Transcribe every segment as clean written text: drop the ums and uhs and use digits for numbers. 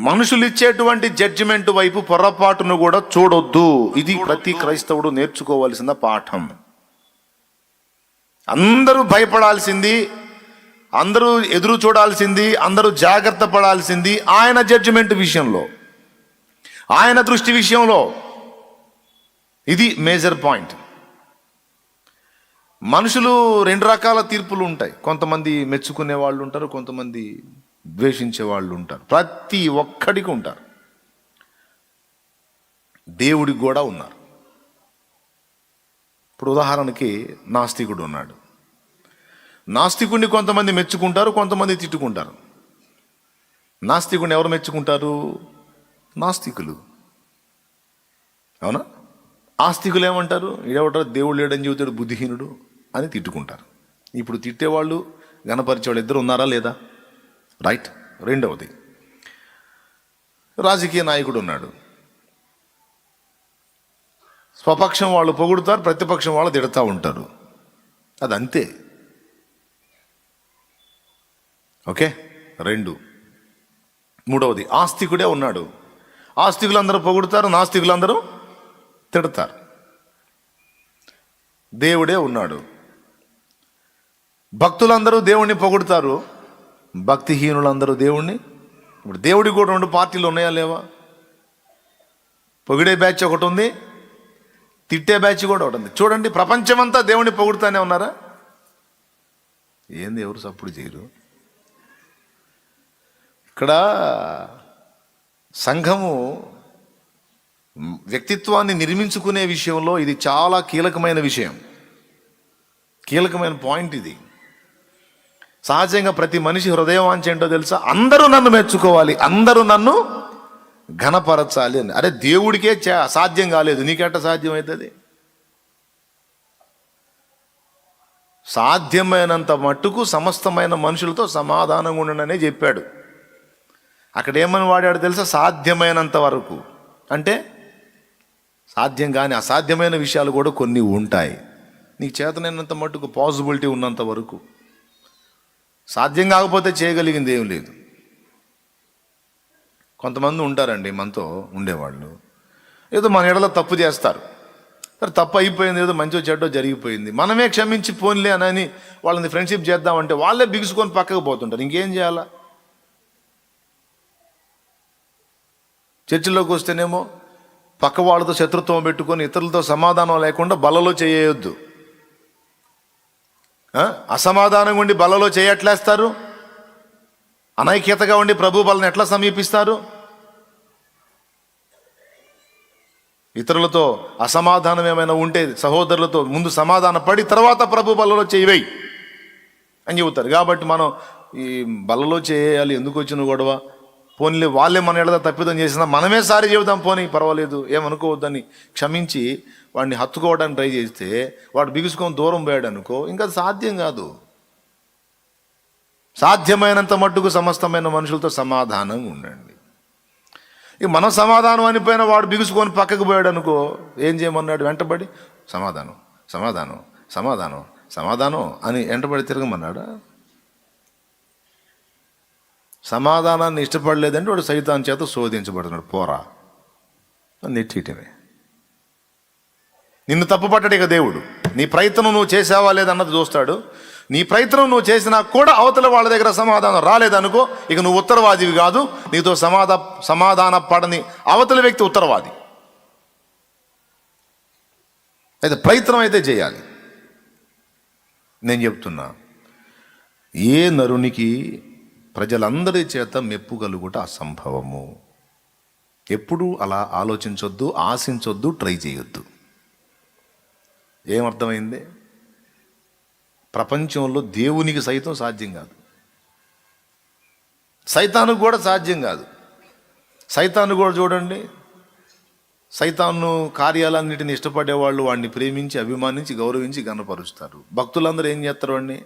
మనుషులు ఇచ్చేటువంటి జడ్జిమెంట్ వైపు పొరపాటును కూడా చూడొద్దు. ఇది ప్రతి క్రైస్తవుడు నేర్చుకోవాల్సిన పాఠం. అందరూ భయపడాల్సింది, అందరూ ఎదురు చూడాల్సింది, అందరూ జాగ్రత్త పడాల్సింది ఆయన జడ్జిమెంట్ విషయంలో, ఆయన దృష్టి విషయంలో. ఇది మేజర్ పాయింట్. మనుషులు రెండు రకాల తీర్పులు ఉంటాయి. కొంతమంది మెచ్చుకునే వాళ్ళు ఉంటారు, కొంతమంది ద్వేషించే వాళ్ళు ఉంటారు. ప్రతి ఒక్కడికి ఉంటారు. దేవుడికి కూడా ఉన్నారు. ఇప్పుడు ఉదాహరణకి నాస్తికుడు ఉన్నాడు. నాస్తికుడిని కొంతమంది మెచ్చుకుంటారు, కొంతమంది తిట్టుకుంటారు. నాస్తికుడిని ఎవరు మెచ్చుకుంటారు? నాస్తికులు. అవునా? ఆస్తికులు ఏమంటారు? ఏమంటారు? దేవుడు లేడని చెబుతాడు, బుద్ధిహీనుడు అని తిట్టుకుంటారు. ఇప్పుడు తిట్టేవాళ్ళు గణపరిచేవాళ్ళు ఇద్దరు ఉన్నారా లేదా? రైట్. రెండవది, రాజకీయ నాయకుడు ఉన్నాడు. స్వపక్షం వాళ్ళు పొగుడుతారు, ప్రతిపక్షం వాళ్ళు తిడతా ఉంటారు. అది అంతే. ఓకే, రెండు. మూడవది, ఆస్తికుడే ఉన్నాడు. ఆస్తికులందరూ పొగుడుతారు, నాస్తికులందరూ తిడతారు. దేవుడే ఉన్నాడు. భక్తులందరూ దేవుణ్ణి పొగుడుతారు, భక్తిహీనులందరూ దేవుణ్ణి. ఇప్పుడు దేవుడికి కూడా రెండు పార్టీలు ఉన్నాయా లేవా? పొగిడే బ్యాచ్ ఒకటి ఉంది, తిట్టే బ్యాచ్ కూడా ఒకటి ఉంది. చూడండి, ప్రపంచమంతా దేవుణ్ణి పొగుడుతానే ఉన్నారా? ఏంది, ఎవరు సప్పుడు చేయరు. ఇక్కడ సంఘము వ్యక్తిత్వాన్ని నిర్మించుకునే విషయంలో ఇది చాలా కీలకమైన విషయం, కీలకమైన పాయింట్ ఇది. సహజంగా ప్రతి మనిషి హృదయవాంఛ ఏంటో తెలుసా? అందరూ నన్ను మెచ్చుకోవాలి, అందరూ నన్ను ఘనపరచాలి అని. అరే, దేవుడికే సాధ్యం కాలేదు, నీకెట్ట సాధ్యం అవుతుంది? సాధ్యమైనంత మట్టుకు సమస్తమైన మనుషులతో సమాధానంగా ఉండననే చెప్పాడు. అక్కడ ఏమని వాడాడు తెలుసా? సాధ్యమైనంత వరకు. అంటే సాధ్యం కాని అసాధ్యమైన విషయాలు కూడా కొన్ని ఉంటాయి. నీకు చేతనైనంత మట్టుకు, పాసిబిలిటీ ఉన్నంత వరకు. సాధ్యం కాకపోతే చేయగలిగింది ఏం లేదు. కొంతమంది ఉంటారండి మనతో ఉండేవాళ్ళు, ఏదో మన ఎడలో తప్పు చేస్తారు. సరే, తప్పు అయిపోయింది, ఏదో మంచో చెడ్డో జరిగిపోయింది, మనమే క్షమించి పోన్లే అని వాళ్ళని ఫ్రెండ్షిప్ చేద్దామంటే వాళ్ళే బిగుసుకొని పక్కకు పోతుంటారు. ఇంకేం చేయాలా? చర్చిలోకి వస్తేనేమో పక్క వాళ్ళతో శత్రుత్వం పెట్టుకొని ఇతరులతో సమాధానం లేకుండా బలలో చేయొద్దు. అసమాధానంగా ఉండి బలలో చేయట్లేస్తారు. అనైక్యతగా ఉండి ప్రభు బలను ఎట్లా సమీపిస్తారు? ఇతరులతో అసమాధానం ఏమైనా ఉంటే సహోదరులతో ముందు సమాధాన పడి తర్వాత ప్రభు బలలో చేయవేయి అని చెబుతారు. కాబట్టి మనం ఈ బలలో చేయాలి, ఎందుకు వచ్చిన గొడవ? పోనీలే, వాళ్ళే మన ఎడద తప్పిదం చేసినా మనమే సారి చెబుదాం, పోనీ పర్వాలేదు, ఏమనుకోవద్దని క్షమించి వాడిని హత్తుకోవడానికి ట్రై చేస్తే వాడు బిగుసుకొని దూరం పోయాడు అనుకో, ఇంకా సాధ్యం కాదు. సాధ్యమైనంత మట్టుకు సమస్తమైన మనుషులతో సమాధానంగా ఉండండి. ఇక మనం సమాధానం అనిపోయినా వాడు బిగుసుకొని పక్కకు పోయాడు అనుకో, ఏం చేయమన్నాడు? వెంటబడి సమాధానం సమాధానం సమాధానం సమాధానం అని వెంటబడి తిరగమన్నాడా? సమాధానాన్ని ఇష్టపడలేదంటే వాడు సైతాన్ చేత శోధించబడుతున్నాడు, పోరా నెట్టియటమే. నిన్ను తప్పుపట్టడు ఇక దేవుడు. నీ ప్రయత్నం నువ్వు చేసావా లేదన్నది చూస్తాడు. నీ ప్రయత్నం నువ్వు చేసినా కూడా అవతల వాళ్ళ దగ్గర సమాధానం రాలేదనుకో, ఇక నువ్వు ఉత్తరవాదివి కాదు. నీతో సమాధాన పడని అవతల వ్యక్తి ఉత్తరవాది. అయితే ప్రయత్నం అయితే చేయాలి. నేను చెప్తున్నా, ఏ నరునికి ప్రజలందరి చేత మెప్పు కలుగుట అసంభవము. ఎప్పుడూ అలా ఆలోచించొద్దు, ఆశించొద్దు, ట్రై చేయొద్దు. ఏమర్థమైంది? ప్రపంచంలో దేవునికి సైతం సాధ్యం కాదు, సైతానుకు కూడా సాధ్యం కాదు. సైతాను కూడా చూడండి, సైతాను కార్యాలన్నిటిని ఇష్టపడేవాళ్ళు వాడిని ప్రేమించి, అభిమానించి, గౌరవించి గణపరుస్తారు. భక్తులందరూ ఏం చేస్తారు? వాడిని,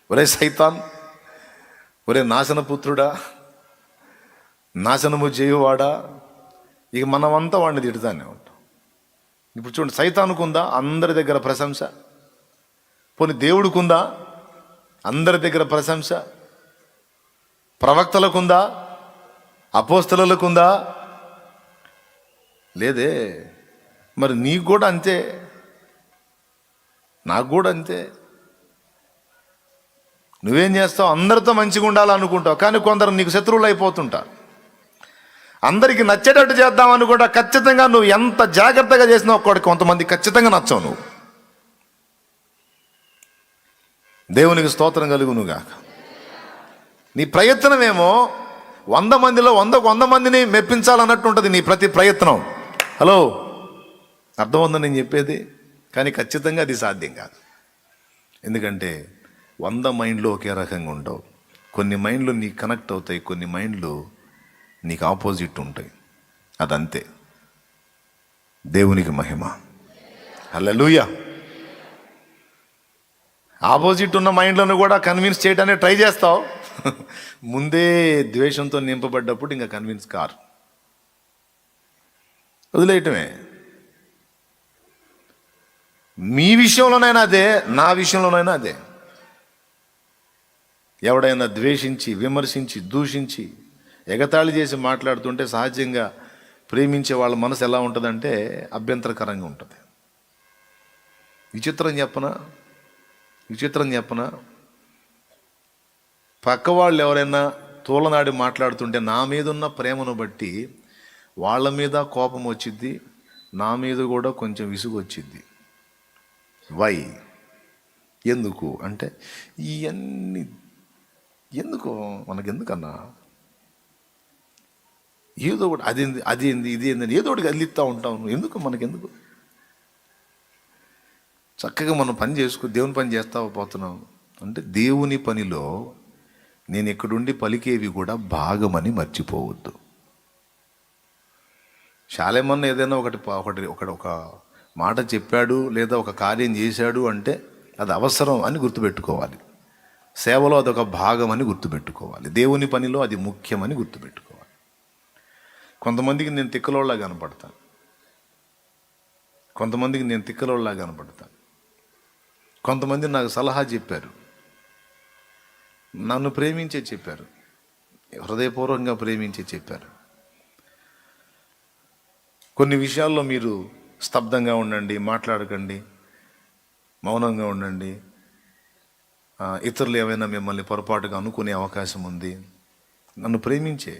ఒరే సైతాన్, ఒరే నాశనపుత్రుడా, నాశనము చేయువాడా, ఇక మనమంతా వాడిని తిడుతానే ఉంటాం. ఇప్పుడు చూడండి, సైతానుకుందా అందరి దగ్గర ప్రశంస? పోనీ దేవుడికుందా అందరి దగ్గర ప్రశంస? ప్రవక్తలకుందా? అపోస్తలులకు ఉందా? లేదే. మరి నీకు కూడా అంతే, నాకు కూడా అంతే. నువ్వేం చేస్తావు? అందరితో మంచిగా ఉండాలనుకుంటావు, కానీ కొందరు నీకు శత్రువులు అయిపోతుంటారు. అందరికీ నచ్చేటట్టు చేద్దాం అనుకుంటా, ఖచ్చితంగా నువ్వు ఎంత జాగ్రత్తగా చేసినా ఒక్కడికి కొంతమంది ఖచ్చితంగా నచ్చవు నువ్వు. దేవునికి స్తోత్రం కలుగునుగాక. నీ ప్రయత్నమేమో 100 మందిలో 100 మందిని మెప్పించాలన్నట్టు ఉంటుంది నీ ప్రతి ప్రయత్నం. హలో, అర్థమవుతుందని నేను చెప్పేది? కానీ ఖచ్చితంగా అది సాధ్యం కాదు. ఎందుకంటే 100 మైండ్లు ఒకే రకంగా ఉండవు. కొన్ని మైండ్లు నీకు కనెక్ట్ అవుతాయి, కొన్ని మైండ్లు నీకు ఆపోజిట్ ఉంటాయి. అదంతే. దేవునికి మహిమ. హల్లెలూయా. ఆపోజిట్ ఉన్న మైండ్లను కూడా కన్విన్స్ చేయడానికి ట్రై చేస్తావు. ముందే ద్వేషంతో నింపబడ్డప్పుడు ఇంకా కన్విన్స్ కారు, వదిలేయటమే. మీ విషయంలోనైనా అదే, నా విషయంలోనైనా అదే. ఎవడైనా ద్వేషించి, విమర్శించి, దూషించి, ఎగతాళి చేసి మాట్లాడుతుంటే సహజంగా ప్రేమించే వాళ్ళ మనసు ఎలా ఉంటుందంటే అభ్యంతరకరంగా ఉంటుంది. విచిత్రం చెప్పనా, పక్క వాళ్ళు ఎవరైనా తూలనాడి మాట్లాడుతుంటే నా మీద ఉన్న ప్రేమను బట్టి వాళ్ళ మీద కోపం వచ్చిద్ది, నా మీద కూడా కొంచెం విసుగు వచ్చిద్ది. వై? ఎందుకు అంటే ఇవన్నీ ఎందుకు, మనకెందుకన్నా, ఏదో ఒకటి అదేంది ఇది ఏందని ఏదో ఒకటి కదిలిస్తూ ఉంటాం. ఎందుకు మనకెందుకు? చక్కగా మనం పని చేసుకు దేవుని పని చేస్తా పోతున్నాం అంటే దేవుని పనిలో నేను ఇక్కడుండి పలికేవి కూడా భాగమని మర్చిపోవద్దు. శాలేమన్న ఏదైనా ఒక మాట చెప్పాడు లేదా ఒక కార్యం చేశాడు అంటే అది అవసరం అని గుర్తుపెట్టుకోవాలి. సేవలో అదొక భాగం అని గుర్తుపెట్టుకోవాలి. దేవుని పనిలో అది ముఖ్యమని గుర్తుపెట్టుకోవాలి. కొంతమందికి నేను తిక్కలోళ్ళ కనపడతాను, కొంతమంది నాకు సలహా చెప్పారు, నన్ను ప్రేమించే చెప్పారు, హృదయపూర్వకంగా ప్రేమించే చెప్పారు. కొన్ని విషయాల్లో మీరు స్తబ్దంగా ఉండండి, మాట్లాడకండి, మౌనంగా ఉండండి. ఇతరులు ఏమైనా మిమ్మల్ని పొరపాటుగా అనుకునే అవకాశం ఉంది. నన్ను ప్రేమించే,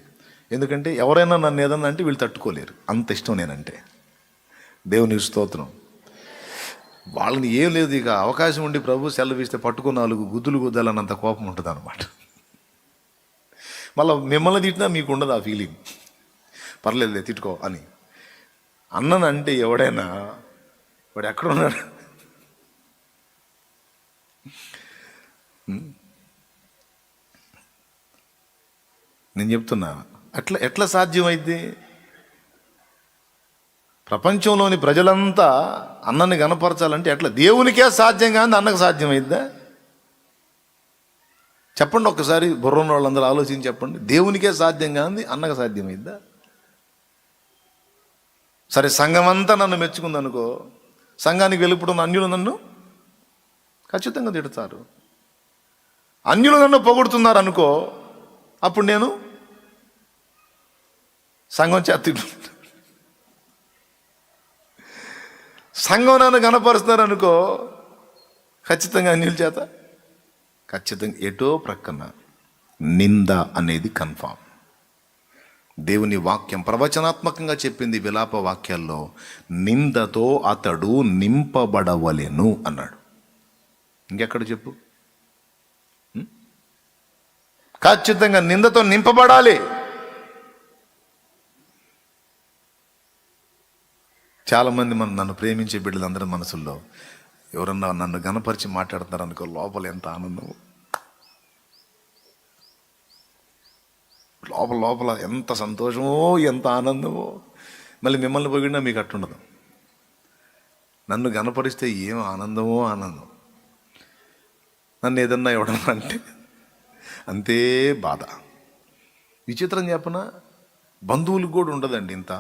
ఎందుకంటే ఎవరైనా నన్ను ఏదన్నా అంటే వీళ్ళు తట్టుకోలేరు, అంత ఇష్టం నేనంటే. దేవుని స్తోత్రం. వాళ్ళని ఏం లేదు, ఇక అవకాశం ఉండి ప్రభు సెలవిస్తే పట్టుకున్న 4 గుద్దులు గుద్దాలన్నంత కోపం ఉంటుంది అనమాట. మళ్ళీ మిమ్మల్ని తిట్టినా మీకు ఉండదు ఆ ఫీలింగ్, పర్లేదులే తిట్టుకో అని. అన్ననంటే ఎవడైనా వాడు ఎక్కడున్నాడు? నేను చెప్తున్నా, ఎట్లా సాధ్యమైంది? ప్రపంచంలోని ప్రజలంతా అన్నని గనపరచాలంటే ఎట్లా? దేవునికే సాధ్యం కానీ అన్నకు సాధ్యమైద్దా? చెప్పండి ఒక్కసారి, బుర్రన్న వాళ్ళందరూ ఆలోచించి చెప్పండి. దేవునికే సాధ్యం కానీ అన్నకు సాధ్యమైద్దా? సరే, సంఘం అంతా నన్ను మెచ్చుకుందనుకో, సంఘానికి వెలుపుడున్న అన్యులు నన్ను ఖచ్చితంగా తిడతారు. అన్యులు నన్ను పొగుడుతున్నారు అనుకో, అప్పుడు నేను సంఘం చేత తింటున్నా. సంఘం నన్ను గణపరుస్తున్నారు అనుకో, ఖచ్చితంగా అన్యుల చేత ఖచ్చితంగా ఎటో ప్రక్కన నింద అనేది కన్ఫామ్. దేవుని వాక్యం ప్రవచనాత్మకంగా చెప్పింది విలాప వాక్యాల్లో, నిందతో అతడు నింపబడవలెను అన్నాడు. ఇంకెక్కడ చెప్పు? ఖచ్చితంగా నిందతో నింపబడాలి. చాలామంది నన్ను ప్రేమించే బిడ్డలందరి మనసుల్లో ఎవరన్నా నన్ను గనపరిచి మాట్లాడుతున్నారు అనుకో, లోపల ఎంత ఆనందము, లోపల ఎంత సంతోషమో, ఎంత ఆనందమో. మళ్ళీ మిమ్మల్ని పొగిడినా మీకు అట్టుండదు. నన్ను గనపరిస్తే ఏం ఆనందమో ఆనందం. నన్ను ఏదన్నా ఎవడన్నా అంటే అంతే బాధ. విచిత్రం చెప్పనా, బంధువులకు కూడా ఉండదండి ఇంత.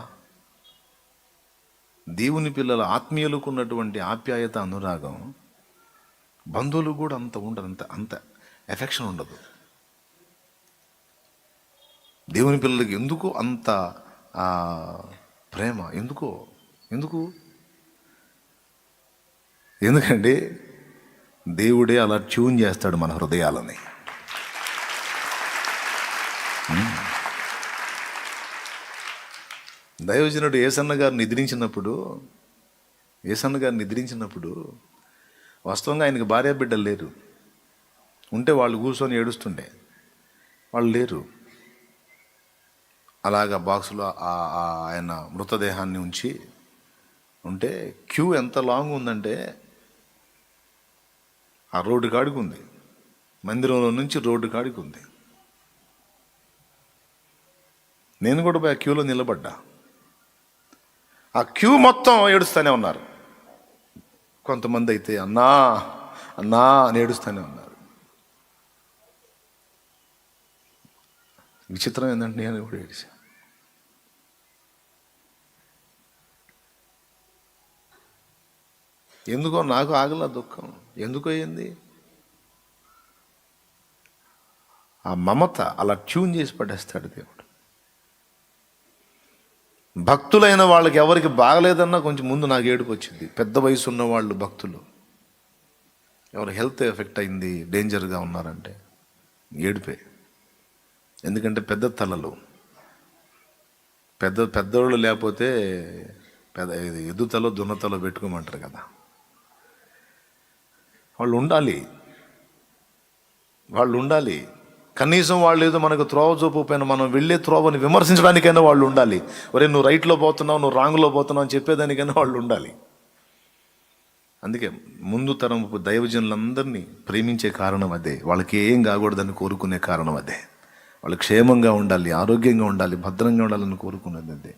దేవుని పిల్లల ఆత్మీయులకు ఉన్నటువంటి ఆప్యాయత, అనురాగం బంధువులకు కూడా అంత ఉండదు, అంత ఎఫెక్షన్ ఉండదు. దేవుని పిల్లలకి ఎందుకు అంత ప్రేమ? ఎందుకు? ఎందుకంటే దేవుడే అలా ట్యూన్ చేస్తాడు మన హృదయాలని. దైవజనుడు యేసన్న గారు నిద్రించినప్పుడు వాస్తవంగా ఆయనకి భార్య బిడ్డలు లేరు. ఉంటే వాళ్ళు కూర్చొని ఏడుస్తుండే, వాళ్ళు లేరు. అలాగా బాక్సులో ఆయన మృతదేహాన్ని ఉంటే క్యూ ఎంత లాంగ్ ఉందంటే ఆ రోడ్డు కాడికి ఉంది, మందిరంలో నుంచి రోడ్డు కాడికి ఉంది. నేను కూడా పోయి ఆ క్యూలో నిలబడ్డా. ఆ క్యూ మొత్తం ఏడుస్తూనే ఉన్నారు. కొంతమంది అయితే అన్నా అని ఏడుస్తూనే ఉన్నారు. విచిత్రం ఏంటంటే నేను కూడా ఏడిచా. ఎందుకో నాకు ఆగల దుఃఖం. ఎందుకో అయింది? ఆ మమత అలా ట్యూన్ చేసి పడేస్తాడు దేవుడు. భక్తులైన వాళ్ళకి ఎవరికి బాగలేదన్నా కొంచెం ముందు నాకు ఏడుపు వచ్చింది. పెద్ద వయసు ఉన్న వాళ్ళు భక్తులు ఎవరు హెల్త్ ఎఫెక్ట్ అయింది, డేంజర్గా ఉన్నారంటే ఏడుపే. ఎందుకంటే పెద్ద తలలు, పెద్దోళ్ళు లేకపోతే ఎదుతలో దున్నతలో పెట్టుకోమంటారు కదా. వాళ్ళు ఉండాలి. కనీసం వాళ్ళు ఏదో మనకు త్రోవ చూపకపోయినా మనం వెళ్ళే త్రోవని విమర్శించడానికైనా వాళ్ళు ఉండాలి. ఒరే నువ్వు రైట్లో పోతున్నావు, నువ్వు రాంగ్లో పోతున్నావు అని చెప్పేదానికైనా వాళ్ళు ఉండాలి. అందుకే ముందు తరం దైవజనులందరినీ ప్రేమించే కారణం అదే. వాళ్ళకి ఏం కాకూడదని కోరుకునే కారణం అదే. వాళ్ళు క్షేమంగా ఉండాలి, ఆరోగ్యంగా ఉండాలి, భద్రంగా ఉండాలని కోరుకునేది అదే.